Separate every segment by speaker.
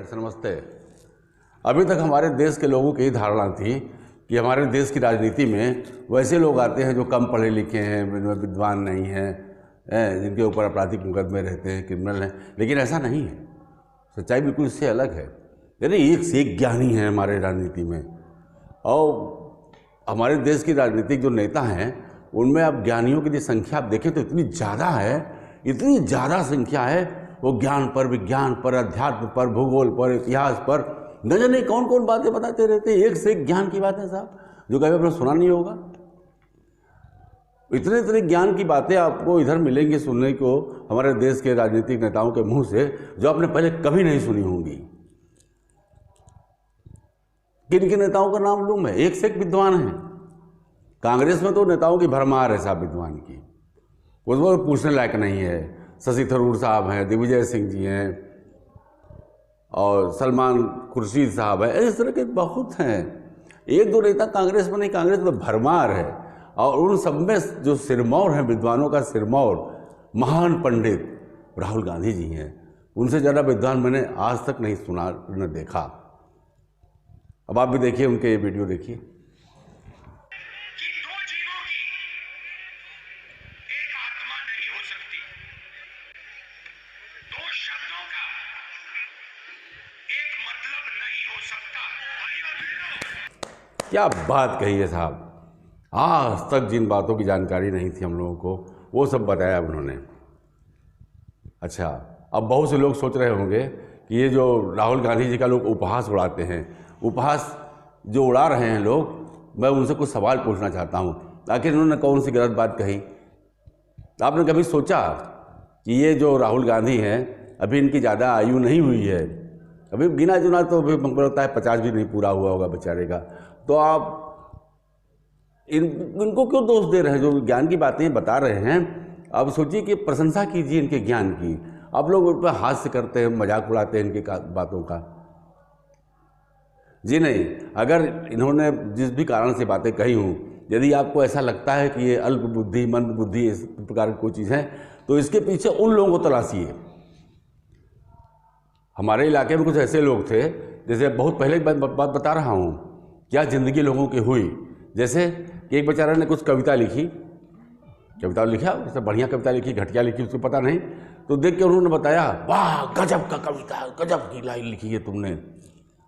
Speaker 1: Sir नमस्ते। अभी तक हमारे देश के लोगों की यही धारणा थी कि हमारे देश की राजनीति में वैसे लोग आते हैं जो कम पढ़े लिखे हैं, विद्वान नहीं हैं, जिनके ऊपर आपराधिक मुकदमे रहते हैं, क्रिमिनल हैं। लेकिन ऐसा नहीं है, सच्चाई बिल्कुल इससे अलग है। यानी एक से एक ज्ञानी है हमारे राजनीति में। और हमारे देश की राजनीतिक जो नेता हैं उनमें अब ज्ञानियों की जो संख्या आप देखें तो इतनी ज़्यादा है, इतनी ज़्यादा संख्या है। वो ज्ञान पर, विज्ञान पर, अध्यात्म पर, भूगोल पर, इतिहास पर न जाने कौन कौन बातें बताते रहते हैं। एक से एक ज्ञान की बात है साहब, जो कभी आपने सुना नहीं होगा। इतने इतने ज्ञान की बातें आपको इधर मिलेंगी सुनने को हमारे देश के राजनीतिक नेताओं के मुंह से, जो आपने पहले कभी नहीं सुनी होंगी। किन किन नेताओं का नाम लूँ मैं? एक से एक विद्वान हैं। कांग्रेस में तो नेताओं की भरमार है साहब विद्वान की, उसमें पूछने लायक नहीं है। शशि थरूर साहब हैं, दिग्विजय सिंह जी हैं, और सलमान खुर्शीद साहब है। इस तरह के बहुत हैं। एक दो नेता कांग्रेस में नहीं, कांग्रेस में भरमार है। और उन सब में जो सिरमौर हैं, विद्वानों का सिरमौर, महान पंडित राहुल गांधी जी हैं। उनसे ज़्यादा विद्वान मैंने आज तक नहीं सुना न देखा। अब आप भी देखिए, उनके ये वीडियो देखिए। क्या बात कही है साहब। आज तक जिन बातों की जानकारी नहीं थी हम लोगों को, वो सब बताया उन्होंने। अच्छा, अब बहुत से लोग सोच रहे होंगे कि ये जो राहुल गांधी जी का लोग उपहास उड़ाते हैं, उपहास जो उड़ा रहे हैं लोग, मैं उनसे कुछ सवाल पूछना चाहता हूँ। आखिर इन्होंने कौन सी गलत बात कही? आपने कभी सोचा कि ये जो राहुल गांधी हैं, अभी इनकी ज़्यादा आयु नहीं हुई है, अभी गिना चुना तो अभी हमको लगता है 50 भी नहीं पूरा हुआ होगा बेचारे का। तो आप इनको क्यों दोष दे रहे हैं? जो ज्ञान की बातें बता रहे हैं, अब सोचिए कि प्रशंसा कीजिए इनके ज्ञान की। आप लोग उन पर हास्य करते हैं, मजाक उड़ाते हैं इनकी बातों का। जी नहीं, अगर इन्होंने जिस भी कारण से बातें कही हूँ, यदि आपको ऐसा लगता है कि ये अल्प बुद्धि, मंद बुद्धि, इस प्रकार की कोई चीज़ है, तो इसके पीछे उन लोगों को तलाशिए। हमारे इलाके में कुछ ऐसे लोग थे, जैसे बहुत पहले की बात बता रहा हूँ, क्या ज़िंदगी लोगों की हुई। जैसे कि एक बेचारा ने कुछ कविता लिखी, कविता लिखा, उसने बढ़िया कविता लिखी, घटिया लिखी, उसको पता नहीं। तो देख के उन्होंने बताया, वाह गजब का कविता, गजब की लाइन लिखी है तुमने,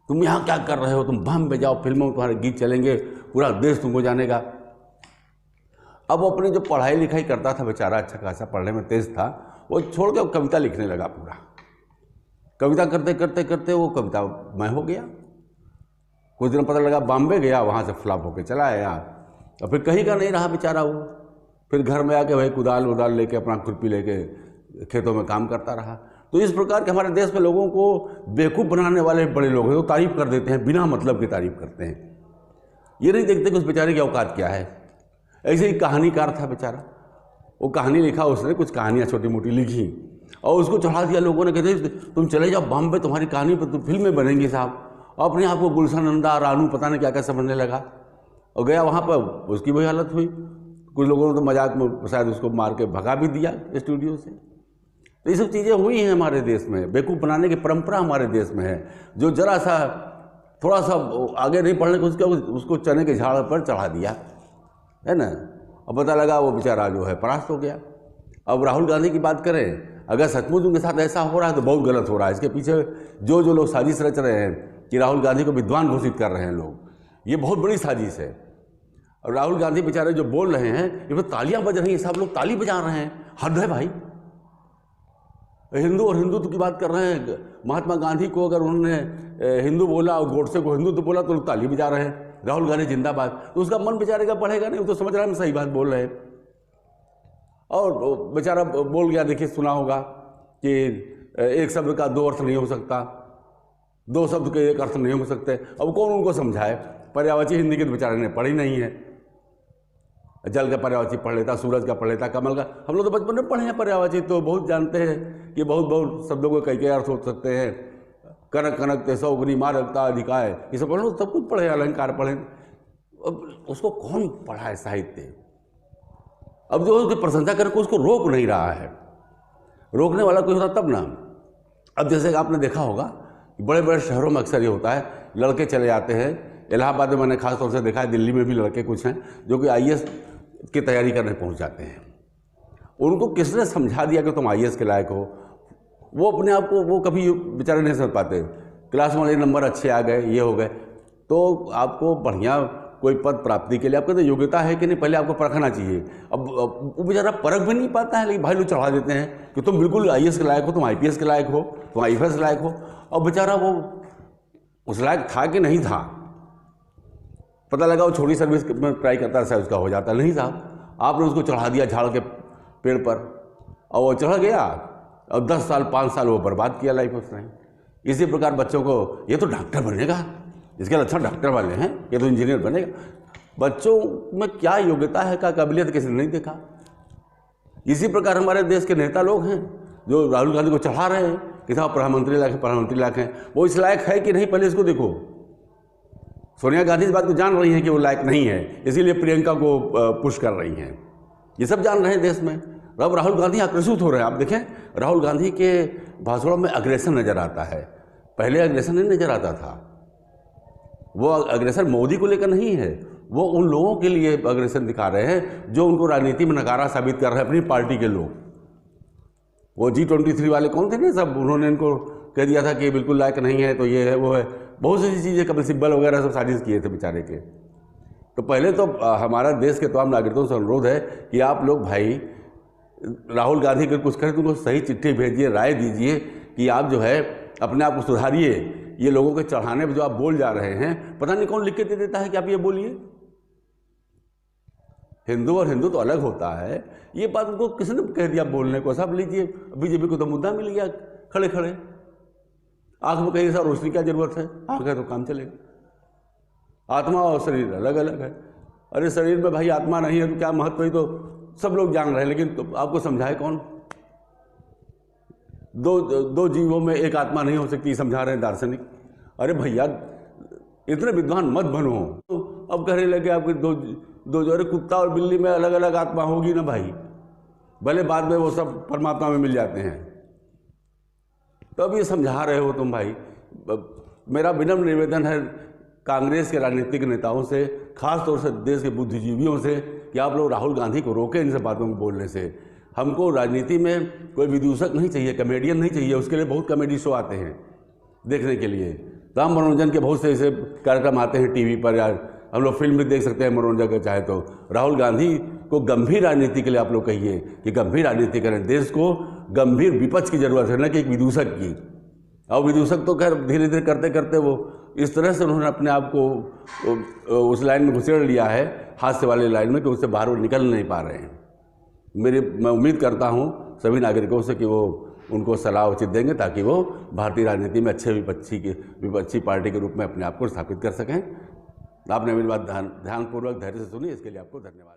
Speaker 1: तुम यहाँ क्या कर रहे हो, तुम बॉम्बे जाओ, फिल्मों में तुम्हारे गीत चलेंगे, पूरा देश तुमको जानेगा। अब वो अपनी जो पढ़ाई लिखाई करता था बेचारा, अच्छा खासा पढ़ने में तेज था, वो छोड़ के कविता लिखने लगा। पूरा कविता करते करते करते वो कविता मैं हो गया। कुछ दिन पता लगा बॉम्बे गया, वहाँ से फ्लॉप होके चला आया, और फिर कहीं का नहीं रहा बेचारा वो। फिर घर में आके वही कुदाल उदाल लेके, अपना खुरपी लेके खेतों में काम करता रहा। तो इस प्रकार के हमारे देश में लोगों को बेवकूफ़ बनाने वाले बड़े लोग हैं, तो तारीफ़ कर देते हैं, बिना मतलब की तारीफ़ करते हैं। ये नहीं देखते कि उस बेचारे की औकात क्या है। ऐसे ही कहानीकार था बेचारा, वो कहानी लिखा, उसने कुछ कहानियाँ छोटी मोटी लिखी और उसको चढ़ा दिया। लोगों ने कहते तुम चले जाओ बॉम्बे, तुम्हारी कहानी पर तो फिल्में बनेंगी साहब। अपने आप को गुलशन नंदा, रानू, पता नहीं क्या क्या समझने लगा, और गया वहाँ पर, उसकी वही हालत हुई। कुछ लोगों ने तो मजाक में शायद उसको मार के भगा भी दिया स्टूडियो से। तो ये सब चीज़ें हुई हैं हमारे देश में। बेवकूफ़ बनाने की परंपरा हमारे देश में है। जो जरा सा थोड़ा सा आगे नहीं पढ़ने को उसको चने के झाड़ पर चढ़ा दिया, है ना। अब पता लगा वो बेचारा जो है परास्त हो गया। अब राहुल गांधी की बात करें, अगर सचमुच उनके साथ ऐसा हो रहा है तो बहुत गलत हो रहा है। इसके पीछे जो जो लोग साजिश रच रहे हैं कि राहुल गांधी को विद्वान घोषित कर रहे हैं लोग, ये बहुत बड़ी साजिश है। और राहुल गांधी बेचारे जो बोल रहे हैं, ये तो तालियां बज रही हैं, सब लोग ताली बजा रहे हैं। हद है भाई। हिंदू और हिंदुत्व की बात कर रहे हैं। महात्मा गांधी को अगर उन्होंने हिंदू बोला और गोडसे को हिंदुत्व बोला तो लोग ताली बजा रहे हैं, राहुल गांधी जिंदाबाद। तो उसका मन बेचारे का पढ़ेगा नहीं, वो तो समझ रहा है हम सही बात बोल रहे हैं। और बेचारा बोल गया, देखिए सुना होगा कि एक शब्द का दो अर्थ नहीं हो सकता, दो शब्द के एक अर्थ नहीं हो सकते। अब कौन उनको समझाए? पर्यायवाची हिंदी के तो बेचारे ने पढ़ी नहीं है। जल का पर्यायवाची पढ़ लेता, सूरज का पढ़ लेता, कमल का। हम लोग तो बचपन में पढ़े हैं पर्यायवाची, तो बहुत जानते हैं कि बहुत बहुत शब्दों के कई अर्थ हो सकते हैं। कनक कनक तेसो अग्नि मारकता अधिकाय, ये सब पढ़ लो, सब कुछ पढ़े, अलंकार पढ़े। अब उसको कौन पढ़ा है साहित्य? अब जो उसकी प्रशंसा करके उसको रोक नहीं रहा है। रोकने वाला कोई होता तब ना। अब जैसे आपने देखा होगा बड़े बड़े शहरों में अक्सर ये होता है, लड़के चले जाते हैं। इलाहाबाद में मैंने खास तौर से देखा है, दिल्ली में भी लड़के कुछ हैं जो कि IAS की तैयारी करने पहुंच जाते हैं। उनको किसने समझा दिया कि तुम IAS के लायक हो? वो अपने आप को वो कभी बेचारे नहीं समझ पाते। क्लास में नंबर अच्छे आ गए, ये हो गए, तो आपको बढ़िया कोई पद प्राप्ति के लिए आपके तो योग्यता है कि नहीं, पहले आपको परखना चाहिए। अब वो बेचारा परख भी नहीं पाता है, लेकिन भाई लोग चढ़ा देते हैं कि तुम बिल्कुल IAS के लायक हो, तुम IPS के लायक हो, तुम IFS के लायक हो। अब बेचारा वो उस लायक था कि नहीं था, पता लगा वो छोटी सर्विस में ट्राई करता है, उसका हो जाता नहीं था। आपने उसको चढ़ा दिया झाड़ के पेड़ पर और वो चढ़ गया, अब 10 साल 5 साल वो बर्बाद किया लाइफ उसने। इसी प्रकार बच्चों को ये तो डॉक्टर बनेगा, इसके अच्छा डॉक्टर वाले हैं, ये तो इंजीनियर बनेगा। बच्चों में क्या योग्यता है, क्या काबिलियत किसी ने नहीं देखा। इसी प्रकार हमारे देश के नेता लोग हैं जो राहुल गांधी को चढ़ा रहे हैं कि साहब प्रधानमंत्री लायक है, प्रधानमंत्री लायक हैं। वो इस लायक है कि नहीं, पहले इसको देखो। सोनिया गांधी इस बात को जान रही हैं कि वो लायक नहीं है, इसीलिए प्रियंका को पुश कर रही हैं। ये सब जान रहे हैं देश में। अब राहुल गांधी आकर्षित हो रहे हैं। आप देखें, राहुल गांधी के भाषणों में अग्रेसन नजर आता है, पहले अग्रेसन नहीं नजर आता था। वो अग्रेसन मोदी को लेकर नहीं है, वो उन लोगों के लिए अग्रेसन दिखा रहे हैं जो उनको राजनीति में नकारा साबित कर रहे हैं, अपनी पार्टी के लोग। वो G23 वाले कौन थे ना, सब उन्होंने इनको कह दिया था कि बिल्कुल लायक नहीं है, तो ये है वो है, बहुत सी चीज़ें, कपिल सिब्बल वगैरह सब साजिश किए थे बेचारे के। तो पहले तो हमारा देश के तमाम नागरिकों से अनुरोध है कि आप लोग भाई राहुल गांधी अगर कुछ करें तो उनको सही चिट्ठी भेजिए, राय दीजिए कि आप जो है अपने आप को सुधारिए। ये लोगों के चढ़ाने पर जो आप बोल जा रहे हैं, पता नहीं कौन लिख के दे देता है कि आप ये बोलिए। हिंदू और हिंदू तो अलग होता है, ये बात उनको किसने कह दिया बोलने को? सब लीजिए, बीजेपी को तो मुद्दा मिल गया खड़े खड़े। आंख में कहीं सा रोशनी क्या जरूरत है, आंख है तो काम चलेगा। आत्मा और शरीर अलग अलग है। अरे शरीर में भाई आत्मा नहीं है तो क्या महत्व, ही तो सब लोग जान रहे हैं, लेकिन तो आपको समझाए कौन? दो जीवों में एक आत्मा नहीं हो सकती, समझा रहे हैं दार्शनिक। अरे भैया इतने विद्वान मत बनो। तो अब कहने लगे आपके दो जो, अरे कुत्ता और बिल्ली में अलग अलग आत्मा होगी ना भाई, भले बाद में वो सब परमात्मा में मिल जाते हैं। तो अब ये समझा रहे हो तुम भाई। मेरा विनम्र निवेदन है कांग्रेस के राजनीतिक नेताओं से, खास तौर से देश के बुद्धिजीवियों से, कि आप लोग राहुल गांधी को रोकें इन सब बातों को बोलने से। हमको राजनीति में कोई विदूषक नहीं चाहिए, कॉमेडियन नहीं चाहिए। उसके लिए बहुत कॉमेडी शो आते हैं देखने के लिए, तमाम मनोरंजन के बहुत से ऐसे कार्यक्रम आते हैं टीवी पर, या हम लोग फिल्म भी देख सकते हैं मनोरंजन का चाहे तो। राहुल गांधी को गंभीर राजनीति के लिए आप लोग कहिए कि गंभीर राजनीति करें। देश को गंभीर विपक्ष की जरूरत है, न कि एक विदूषक की। और विदूषक तो खैर धीरे धीरे करते करते वो इस तरह से उन्होंने अपने आप को उस लाइन में घुसेड़ लिया है, हादसे वाले लाइन में, कि उससे बाहर वो निकल नहीं पा रहे हैं। मैं उम्मीद करता हूँ सभी नागरिकों से कि वो उनको सलाह उचित देंगे, ताकि वो भारतीय राजनीति में अच्छे विपक्षी पार्टी के रूप में अपने आप को स्थापित कर सकें। आपने मेरी बात ध्यानपूर्वक धैर्य से सुनी, इसके लिए आपको धन्यवाद।